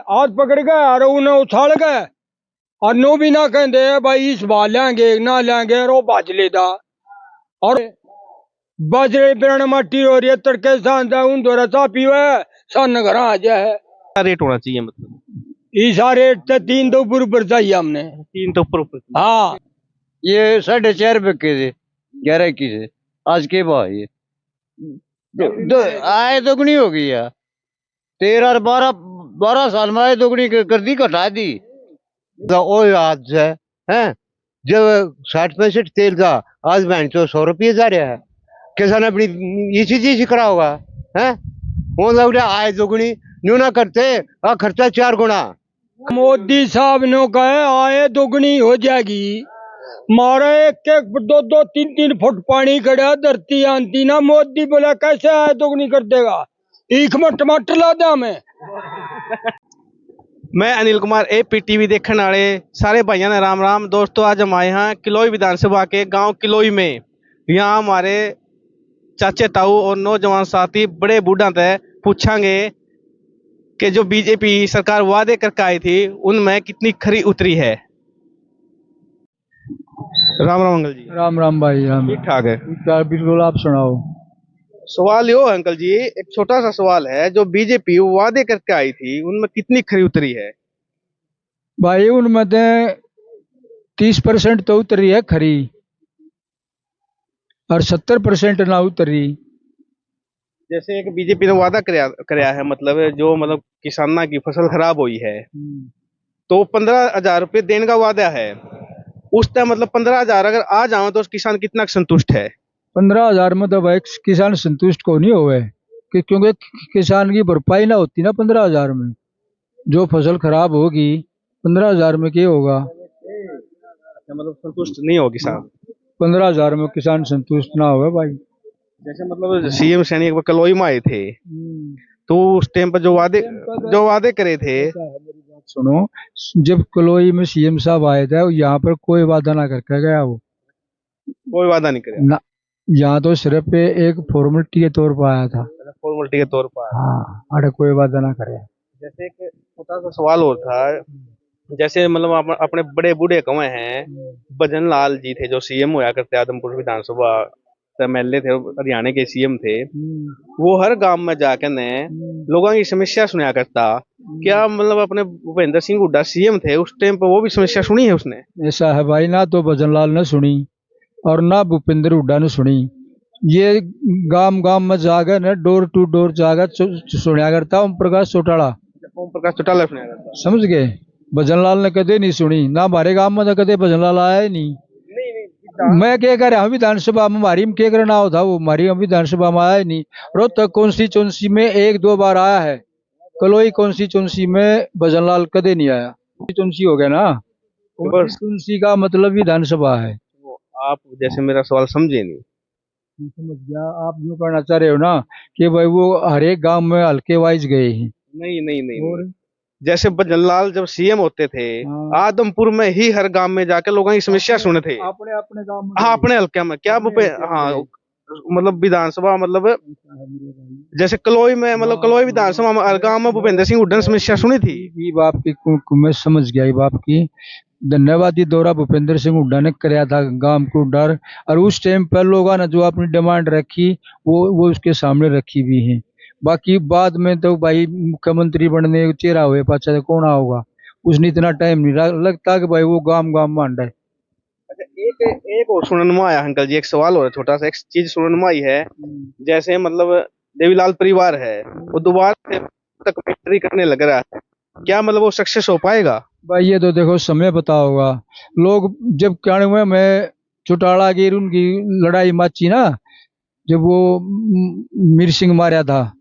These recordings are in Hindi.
हाथ पकड़ के और उन्हें उछाल गए और नो भी ना कहते भाई इस बार लेंगे ना लेंगे और वो बाज लेता और बाजरे बिरण माटी हो रही है तड़के सांझ उन दौरा चा पीवे सन घर आ जाए। रेट होना चाहिए मतलब इस रेट से 3 तो ऊपर चाहिए हमने 3 तो ऊपर। हाँ ये 4.5 के थे 11 की से आज के भाव ये आय दोगुनी हो गई यार 13 और 12 साल में आय दोगुनी कर दी घटा दी ओ आज है जब 60-65 तेल था आज बहन 100 रुपये जा रहा है किसान अपनी ये चीज करा होगा है वो लग रहा आय दोगुनी न्यू ना करते खर्चा 4 गुना। मोदी साहब ने कहा आय दोगुनी हो जाएगी मारा 1-1 2-2 3-3 फुट पानी गड़ा धरती आंती ना मोदी बोला कैसे आय दोगुनी कर देगा ईख में टमाटर ला दे हमें। मैं अनिल कुमार APTV देखने वाले सारे भाइयों ने राम राम। दोस्तों आज हम आए हैं किलोई विधानसभा के गांव किलोई में। यहाँ हमारे चाचे ताऊ और नौजवान साथी बड़े बूढ़ा तय पूछेंगे कि जो बीजेपी सरकार वादे करके आई थी उनमें कितनी खरी उतरी है। राम राम अंकल जी। राम राम भाई राम ठीक ठाक है बिल्कुल आप सुनाओ। सवाल यो अंकल जी एक छोटा सा सवाल है जो बीजेपी वादे करके आई थी उनमें कितनी खरी उतरी है। भाई उनमें 30% तो उतरी है खरी और 70% ना उतरी। जैसे एक बीजेपी ने वादा कराया है मतलब जो मतलब किसाना की फसल खराब हुई है तो 15,000 रुपये देने का वादा है। उस टाइम मतलब 15,000 अगर आ जाओ तो किसान कितना संतुष्ट है। 15,000 में तो भाई किसान संतुष्ट को नहीं हुए क्योंकि किसान की भरपाई ना होती ना 15,000 में जो फसल खराब होगी 15,000 में क्या होगा। मतलब संतुष्ट नहीं हो किसान 15,000 में किसान संतुष्ट ना हुए भाई। जैसे मतलब CM सैनी कलोई में आए थे तो उस टाइम पर जो वादे करे थे। सुनो जब कलोई में CM साहब आए थे यहाँ पर कोई वादा ना करके गया वो कोई वादा नहीं करे ना यहाँ तो सिर्फ एक फॉर्मेलिटी के तौर पर आया था फॉर्मेलिटी के तौर पर। हाँ अरे कोई वादा ना करे। जैसे एक छोटा सा सवाल और था जैसे मतलब अपने बड़े बूढ़े कौए हैं भजन लाल जी थे जो CM होया करते आदमपुर विधानसभा MLA थे हरियाणा के CM थे। वो हर गांव में जाकर ने लोगों की समस्या सुना करता। क्या मतलब अपने भूपेंद्र सिंह हुड्डा CM थे उस टाइम पर वो भी समस्या सुनी है उसने। ऐसा है भाई ना तो भजन लाल ने सुनी और ना भूपेंद्र हुड्डा ने सुनी। ये गांव गांव में जाकर ना डोर टू डोर जाकर सुना करता ओम प्रकाश चौटाला सुना करता। समझ गए। भजन लाल ने कदे नहीं सुनी ना हमारे गांव में तो कदे भजन लाल आया ही नहीं। मैं क्या कर रहा हूँ विधानसभा में हमारी में क्या करना होता वो हमारी विधानसभा में आया ही नहीं। रोहतक कॉन्स्टिट्यूंसी में 1-2 बार आया है कलोई कॉन्स्टिट्यूंसी में भजन लाल कदे नहीं आया। कॉन्स्टिट्यूंसी हो गया ना कॉन्स्टिट्यूंसी का मतलब विधानसभा है। आप जैसे मेरा सवाल समझे नहीं। समझ गया आप यूँ करना चाह रहे हो ना कि भाई वो हर एक गांव में हल्के वाइज गए हैं। नहीं जैसे भजन लाल जब CM होते थे आदमपुर में ही हर गांव में जाकर लोगों की समस्या सुने थे अपने गांव में। हाँ अपने हल्के में क्या हाँ मतलब विधानसभा मतलब जैसे कलोई में मतलब कलोई विधानसभा गांव में भूपेंद्र सिंह हुड्डा ने समस्या सुनी थी। ये बात की मैं समझ गया ये बात की धन्यवाद। ये दौरा भूपेंद्र सिंह हुड्डा ने कराया था गांव को डर और उस टाइम पर लोगों ने जो अपनी डिमांड रखी वो उसके सामने रखी भी है। बाकी बाद में तो भाई मुख्यमंत्री बनने चेहरा हुए पाचा कौन होगा उसने इतना टाइम नहीं लगता कि भाई वो गांव गांव मांडा है। अच्छा एक और सुनने में आया अंकल जी एक सवाल और छोटा सा एक चीज सुनने में आई है। जैसे मतलब देवीलाल परिवार है वो दोबारा तक फैक्ट्री करने लग रहा है क्या मतलब वो सक्सेस हो पाएगा। भाई ये तो देखो समय पता होगा। लोग जब 91 में चौटाला की उनकी लड़ाई माची ना जब वो मीर सिंह मारा था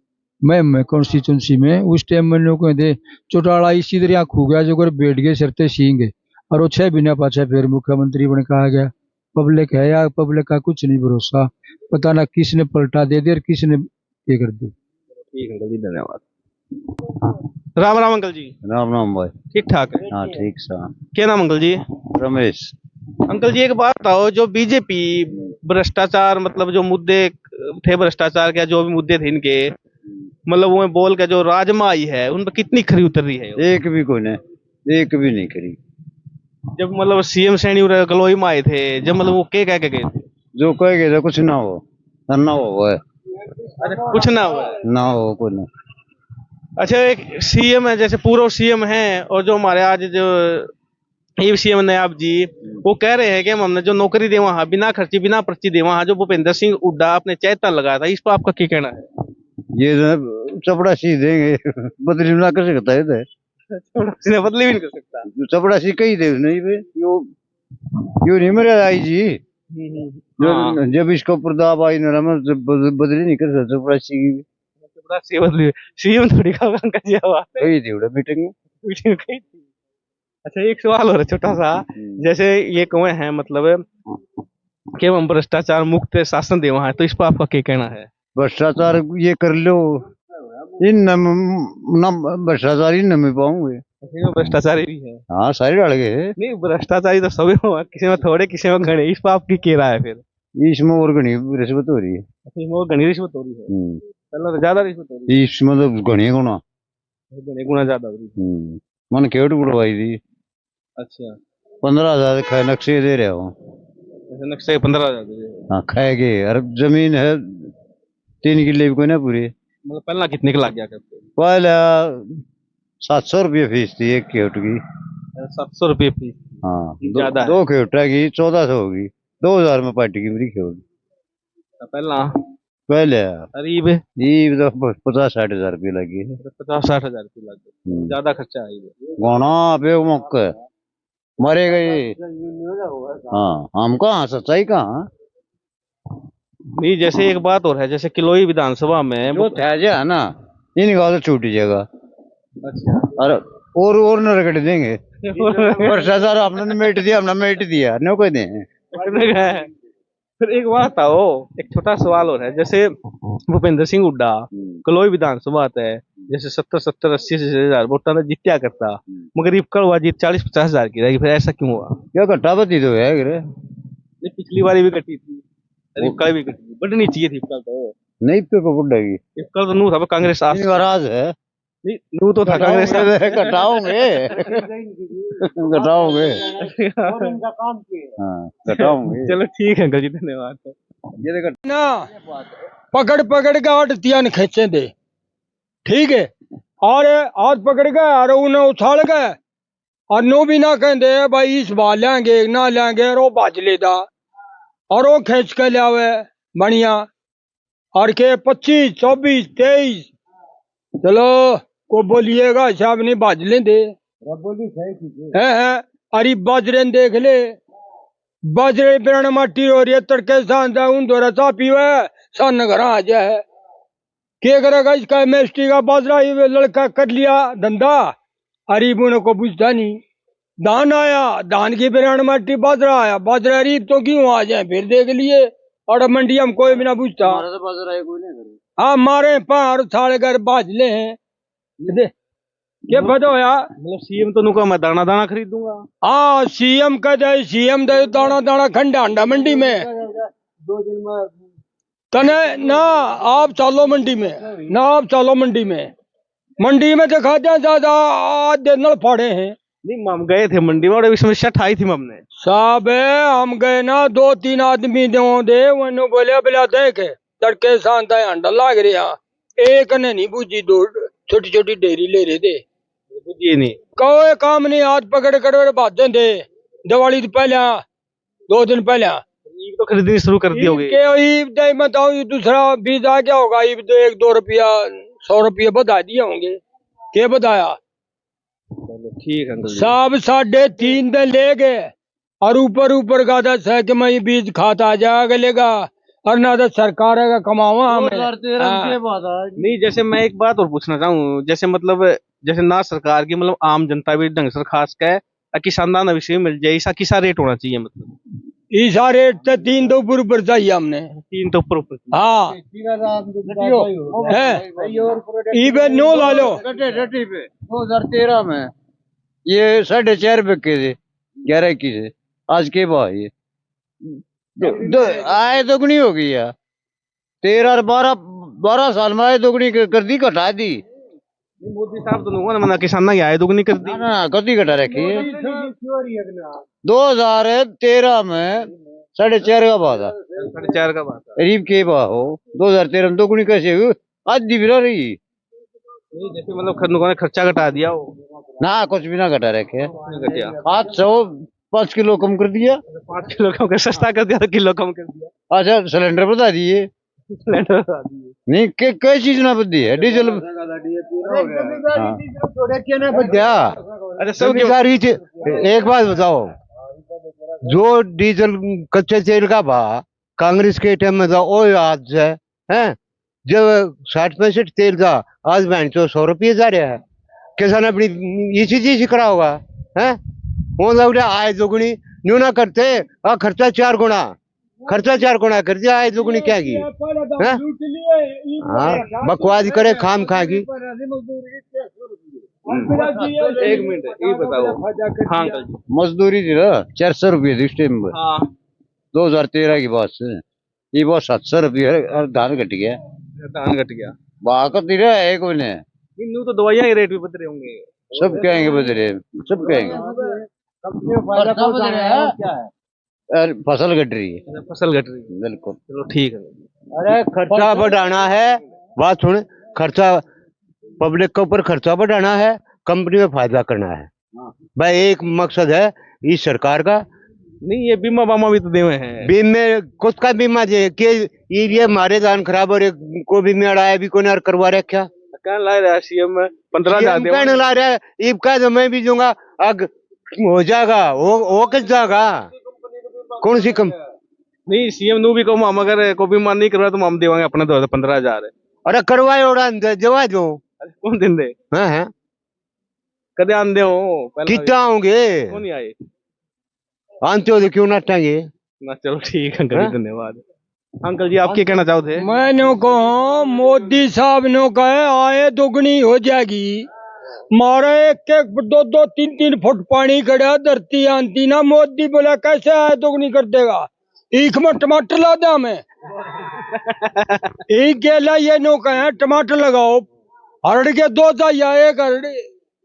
मैं कॉन्स्टिट्यूंसी में उस टाइम में लोग कहते चौटाला इसी तरह खू गया जो कर बैठ गए सिरते सींगे और वो 6 महीने पाछा फिर मुख्यमंत्री बन कहा गया। पब्लिक है या पब्लिक का कुछ नहीं भरोसा पता ना किसने पलटा दे दिया और किसने ये कर दी। ठीक अंकल जी धन्यवाद। राम राम अंकल जी। राम राम भाई ठीक ठाक है। हाँ ठीक सा। क्या नाम अंकल जी। रमेश। अंकल जी एक बात बताओ जो बीजेपी भ्रष्टाचार मतलब जो मुद्दे थे भ्रष्टाचार के जो भी मुद्दे थे इनके मतलब वो बोल के जो राजमा आई है उन पर कितनी खरी उतर रही है? एक भी कोई नहीं, एक भी नहीं करी। जब मतलब सीएम सैनी और गलोई में आए थे, जब मतलब वो के कह के गए थे? जो कहेगा तो कुछ ना हो, ना हो है, अच्छा, कुछ ना हुआ है। ना हो कोई नहीं। अच्छा, एक सीएम है, जैसे पूर्व सीएम है, और जो हमारे आज जो ये सीएम नायब जी, वो कह रहे हैं कि हमने जो नौकरी दे वहां बिना खर्ची बिना पर्ची दे, वहां जो भूपेंद्र सिंह हुड्डा अपने चैता लगाया था, इस पर आपका क्या कहना है? ये जो चपड़ासी देंगे बदली ना कर सकता है इधर। इसने बदली भी नहीं कर सकता। जो चपड़ासी कही दे नहीं बे, यो नहीं मेरे आई जी। हाँ, जब इसको प्रताप आई ना मैं बदली नहीं कर सकता चपड़ासी की। चपड़ासी बदली सीएम थोड़ी का अंकल जी आवाज कही थी उड़ा मीटिंग में। कही थी। अच्छा, एक सवाल और है छोटा सा। जैसे ये कुएं हैं, मतलब कि हम भ्रष्टाचार मुक्त शासन दे वहां है, तो इस पर आपका क्या कहना है? भ्रष्टाचार ये कर लो, इन न भ्रष्टाचार ही न में पाऊंगे। इसमें भ्रष्टाचारी भी है? हाँ सारे डाल गए। नहीं, भ्रष्टाचारी तो सभी हो, किसी में थोड़े किसी में घने, इस पर आपकी क्या राय है फिर? इसमें और घनी रिश्वत हो रही है। इसमें वो घनी रिश्वत हो रही है, पहले तो ज्यादा रिश्वत हो रही इसमें तो घनी गुना। है, घने गुना ज्यादा हो रही है। मन खेट बुड़वाई थी, अच्छा, 15,000 खाए नक्शे दे रहा हूँ। ऐसे नक्शे 15,000 दे रहे हो? हाँ खाएगे, अरे जमीन है 3 किले भी कोई ना पूरी। मतलब पहला कितने का लग गया करते? पहले 700 रुपये फीस थी एक खेट की। 700 रुपये फीस? हाँ ज्यादा है। दो खेटा की 1400 होगी। 2000 में पार्टी की मेरी खेट। पहला पहले करीब ये तो 50-60 हजार रुपये लगी है। 50-60 हजार रुपये लग गए, ज्यादा खर्चा है ये। गाना पे मौका मरे गए। हाँ हम कहाँ सच्चाई कहाँ। नहीं, जैसे एक बात और है, जैसे किलोई विधानसभा में जो है ना इनका तो छूटी जाएगा। अच्छा, अरे और न रगड़ देंगे। भ्रष्टाचार आपने मेट दिया, हमने मेट दिया न कोई दे। फिर एक बात आओ, एक छोटा सवाल और है, जैसे भूपेंद्र सिंह हुड्डा कलोई विधानसभा आता है, जैसे 70-70-80 हजार वोटा ने जीत्या करता, मगर इबकल हुआ जीत 40-50 हजार की रहेगी, फिर ऐसा क्यों हुआ? क्या घट्टा बती तो है गिरे। ये पिछली बारी भी कटी थी, इबकल भी कटी थी, बढ़नी चाहिए थी इबकल तो। नहीं पे बुढ़ेगी इबकल तो नू था, कांग्रेस राज है। नहीं, नू तो था कांग्रेस। घटाओगे घटाओगे। हाँ घटाओगे। चलो ठीक है अंकल जी, धन्यवाद। ये देखो ना पकड़ पकड़ के आड़तियान खींचे दे, ठीक है, और हाथ पकड़ के और उन्हें उछाल गए और नो भी ना कहते भाई इस बार लेंगे ना लेंगे, और वो बाज लेता और वो खींच के लियावे बढ़िया, और के 25-24-23 चलो को बोलिएगा हिसाब नहीं बाज लेंदे है। अरे बाजरे देख ले, बाजरे बिरण माटी हो रही है, तड़के सांझ उन दो रचा पीवे सन घर आ जाए, क्या करेगा इसका मेस्टी का बाजरा, ये लड़का कर लिया धंधा, अरीब उन्हें को पूछता नहीं। धान आया, धान की बिरण माटी बाजरा आया, बाजरा अरीब तो क्यों आ जाए फिर देख लिए, और मंडी हम कोई भी ना पूछता। हाँ मारे पार थाले कर बाज ले हैं, क्या पता हो यार। मतलब सीएम तो नुका मैं दाना दाना खरीदूंगा। हाँ सीएम का दे, सीएम दे दाना दाना खंडा अंडा मंडी में तने ना, आप चलो मंडी में ना, आप चलो मंडी में दिखाते हैं ज्यादा आधे नल फाड़े हैं। नहीं, हम गए थे मंडी में और इसमें शट आई थी हमने। साहब हम गए ना, 2-3 आदमी दे वो बोले बोला देख तड़के शांता अंडा लाग रहा, एक ने नहीं बूझी, दो छोटी छोटी डेरी ले रहे थे, ये नहीं कोई काम नहीं, हाथ पकड़ कर बातें दे, दिवाली तो पहले 2 दिन पहले ईब तो खरीदनी शुरू कर दी होगी। ईब दे बताओ, ये दूसरा बीज आ क्या होगा, ईब तो 1-2 रुपया 100 रुपया बता दिए होंगे, क्या बताया। चलो ठीक है साहब 3.5 दिन ले गए, और ऊपर का दस है कि मैं ये बीज खाता जाएगा लेगा, और ना तो सरकार का कमावा हमें। नहीं, जैसे मैं एक बात और पूछना चाहूँ, जैसे मतलब जैसे ना सरकार की, मतलब आम जनता भी ढंग से खास कर किसान विषय मिल जाए, ऐसा किसा रेट होना चाहिए, मतलब ईसा रेट तो 3 तो ऊपर चाहिए हमने, 3 तो ऊपर। हाँ है ईबे नो ला लो। 2013 में ये 4.5 बिके थे 11-21 से, आज के भाव ये आय दोगुनी हो गई यार। 13 और 12 साल में आए दुगनी कर दी घटा दी। मोदी साहब तो लोगों ने मना किसाना की आय दुगनी कर दी। ना ना कदी घटा रखी है। 2013 में 4.5 का भाव था। 4.5 का बात है। गरीब के भाव हो 2013 में दोगुनी कैसे हुई? आधी भी ना रही। नहीं, जैसे मतलब लोगों ने खर्चा घटा दिया वो ना कुछ भी ना घटा रखे। नहीं घटिया। 5 किलो कम कर दिया। 5 किलो कम कर सस्ता कर दिया, किलो कम कर दिया। अच्छा सिलेंडर बता दिए। सिलेंडर बढ़ा दिए। नहीं कई चीज ना बदी है डीजल। हाँ। अच्छा सब जमींदारी एक बात बताओ, जो डीजल कच्चे तेल का भाव कांग्रेस के टाइम में था वो आज है जब 60-65 तेल था, आज 100 रुपये जा रहा है। किसान अपनी इसी चीज करा होगा है। वो लोग आय दुगनी न्यू ना करते, खर्चा 4 गुना कर दिया, आय दुगनी क्या की है? हाँ बकवास करे खाम खाएगी। एक मिनट ये बताओ। हाँ अंकल जी। मजदूरी थी ना 400 रुपये थी इस टाइम में। हाँ 2013 की बात से ये बहुत 700 रुपये है और धान घट गया। धान घट गया। बाकत नहीं रहा है कोई ने। इन तो दवाइयाँ के रेट भी बदले होंगे। सब कहेंगे बदले, सब कहेंगे। और फसल घट रही है। फसल घट रही है। बिल्कुल। चलो ठीक है। अरे खर्चा बढ़ाना है, बात सुन, खर्चा पब्लिक के ऊपर खर्चा बढ़ाना है, कंपनी में फायदा करना है भाई, एक मकसद है इस सरकार का। नहीं ये बीमा बामा भी तो देवे हैं। बीमे कुछ का बीमा जे के ये हमारे धान खराब हो रहे को बीमे अड़ाया भी कोने करवा रखा। कहने ला रहा सीएम 15,000 दे। कहने ला रहा है इब का तो मैं भी दूंगा, अग हो जाएगा वो किस जाएगा कौन सी कम। नहीं सीएम नू भी कहूँ हम अगर को बीमा नहीं करवा तो हम देवांगे अपने 15,000। अरे करवाए उड़ा जवा दो। कौन दिन दे है कदे आंदे हो कितना होंगे कौन नहीं आए आनते हो तो क्यों नाटेंगे ना। चलो ठीक है अंकल जी, धन्यवाद। अंकल जी आप क्या कहना चाहते थे? मैंने कहा मोदी साहब ने कहा आय दोगुनी हो जाएगी, मारा 1-1 2-2 3-3 फुट पानी खड़ा धरती आंती ना। मोदी बोला कैसे आय दोगुनी कर देगा, एक में टमाटर ला दे हमें। एक गेला ये नो कहे टमाटर लगाओ, हरड़ के 2 चाहिए, एक हरड़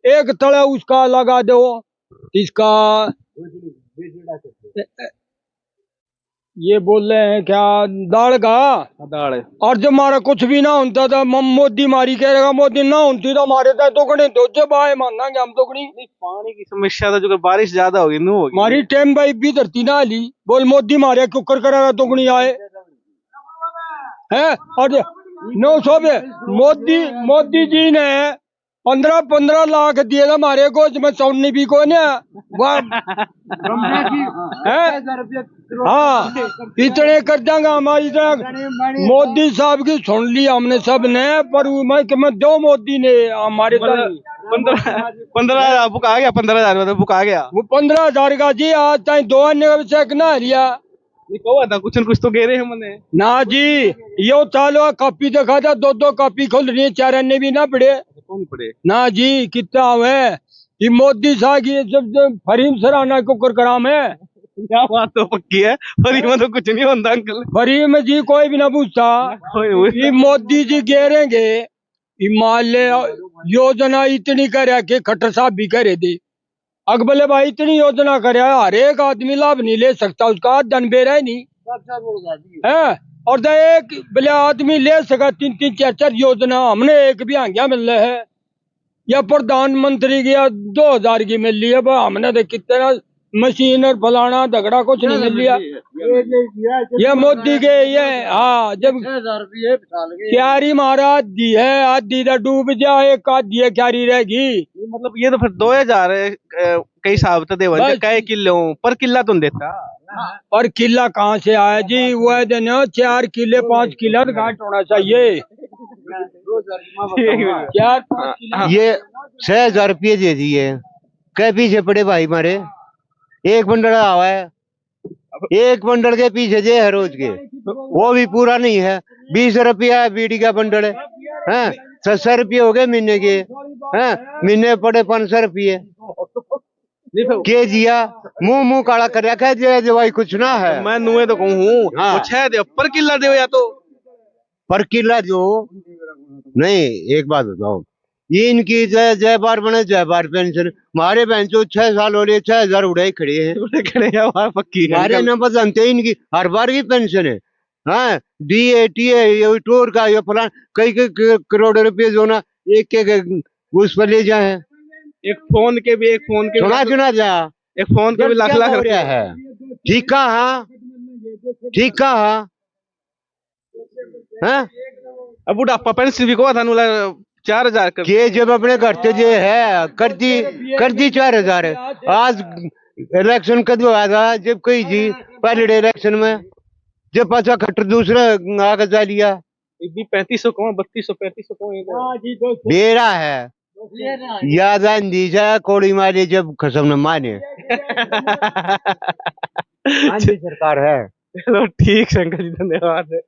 एक तड़ा उसका लगा दो इसका। ये बोल रहे हैं क्या दाल का दाल है। और जब हमारा कुछ भी ना होता था मोदी मारी कह रहेगा, मोदी ना होती तो हमारे दोगुने दो जब आए मानांगे हम दोगुनी। पानी की समस्या था जो बारिश ज्यादा होगी नू होगी। हमारी टाइम भाई भी धरती ना ली, बोल मोदी मारे कुकर करेगा दोगुनी आए है। और 900 मोदी जी ने 15-15 लाख दिए था हमारे को, मैं सोनी भी को है। हाँ इतने कर देंगे हमारी तरह। मोदी साहब की सुन ली हमने सब ने, पर मैं 2 मोदी ने हमारे 15,000 बुक आ गया। 15,000 बुक आ गया। वो 15,000 का जी आज तक 2 अन्य का चेक ना लिया। कहा था कुछ न कुछ तो कह रहे हैं मैंने। ना जी यो चालो कापी दिखा था, 2-2 कापी खोल रही है, 4 अन्य भी ना पड़े। कौन पड़े? ना जी कितना है ये मोदी साहब की जब फरीम सराहना को कर कराम है। क्या बात तो पक्की है, फरी में तो कुछ नहीं होता अंकल। फरी में जी कोई भी ना पूछता। ये मोदी जी घेरेंगे हिमालय योजना इतनी करे कि खट्टर साहब भी करे दे। अकबले भाई इतनी योजना करे हर एक आदमी लाभ नहीं ले सकता, उसका धन बेरा ही नहीं है। और तो एक बोले आदमी ले सका 3-3 4-4 योजना, हमने एक भी आज्ञा मिल रहा है या प्रधानमंत्री की 2,000 की मिल रही है। हमने तो कितना मशीन और फलाना झगड़ा कुछ नहीं मिल लिया। ये मोदी के ये हाँ जब क्यारी मारा आधी है, आधी तो डूब जाए, एक आधी है क्यारी रहेगी। मतलब ये तो फिर 2,000 कई साहब तो देवा कई किलो पर किला तुम देता। पर किला कहाँ से आया जी, वो देना 4 किले 5 किला तो घाट होना चाहिए। 4-5 किलो ये 6,000 रुपये दे दिए, कै पीछे पड़े भाई मारे। एक बंडल आवा है, एक बंडल के पीछे जे है रोज के, वो भी पूरा नहीं है। 20 रुपया बीड़ी का बंडल है, 700 रुपये हो गए महीने के हैं, महीने पड़े 500 रुपये के जिया। मुंह काला कर रखा है जो भाई कुछ ना है। मैं नुए तो कहूँ हाँ। कुछ है दे पर किला दे या तो पर किला जो नहीं, एक बात बताओ, ये इनकी जय जय बार बने जय बार पेंशन, हमारे बहन जो 6 साल हो रहे 6,000 उड़ाई खड़ी है, खड़े हैं वहाँ पक्की है हमारे अंकल। नंबर जानते हैं इनकी हर बार की पेंशन है। हाँ, DAT है, ये टूर का, ये फलान, कई कई करोड़ रुपए जो ना एक एक उस पर ले जाए, एक फोन के भी सुना सुना जा, एक फोन के भी लाख क्या लाख हो रुपए। रहा है। ठीक कहा, ठीक कहा, हाँ? अब बुढ़ापा पेंशन भी को था 4,000 कर। ये जब अपने घर से जो है कर दी 4,000। आज इलेक्शन कद हुआ था जब कोई जी पहले इलेक्शन में, जब पाछा खट्टर दूसरा आगे जा लिया, भी 3500 कौन 3200 3500 कौन बेरा है। याद आंदी जा कोड़ी मारी जब कसम न माने। आंधी सरकार है। चलो ठीक है अंकल जी, धन्यवाद।